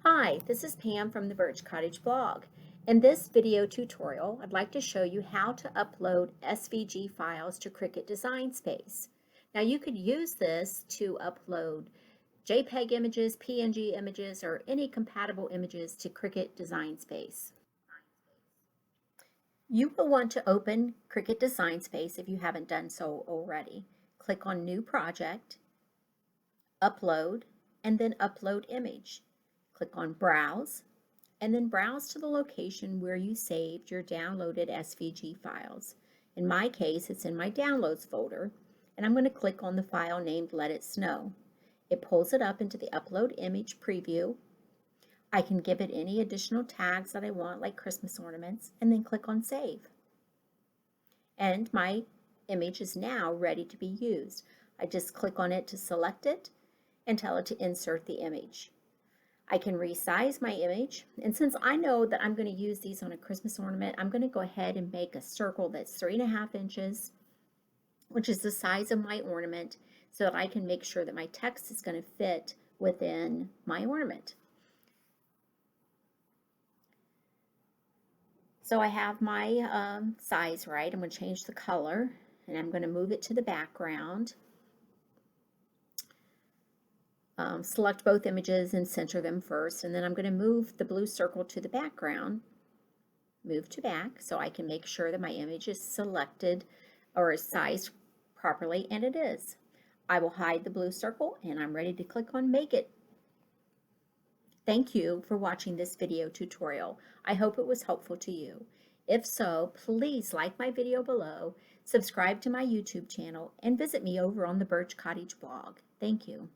Hi, this is Pam from the Birch Cottage blog. In this video tutorial, I'd like to show you how to upload SVG files to Cricut Design Space. Now you could use this to upload JPEG images, PNG images, or any compatible images to Cricut Design Space. You will want to open Cricut Design Space if you haven't done so already. Click on New Project, Upload, and then Upload Image. Click on Browse, and then browse to the location where you saved your downloaded SVG files. In my case, it's in my Downloads folder, and I'm going to click on the file named Let It Snow. It pulls it up into the Upload Image preview. I can give it any additional tags that I want, like Christmas ornaments, and then click on Save. And my image is now ready to be used. I just click on it to select it and tell it to insert the image. I can resize my image, and since I know that I'm going to use these on a Christmas ornament, I'm going to go ahead and make a circle that's 3.5 inches, which is the size of my ornament, so that I can make sure that my text is going to fit within my ornament. So I have my size right. I'm going to change the color, and I'm going to move it to the background. Select both images and center them first, and then I'm going to move the blue circle to the background, move to back, so I can make sure that my image is selected or is sized properly, and it is. I will hide the blue circle, and I'm ready to click on Make It. Thank you for watching this video tutorial. I hope it was helpful to you. If so, please like my video below, subscribe to my YouTube channel, and visit me over on the Birch Cottage blog. Thank you.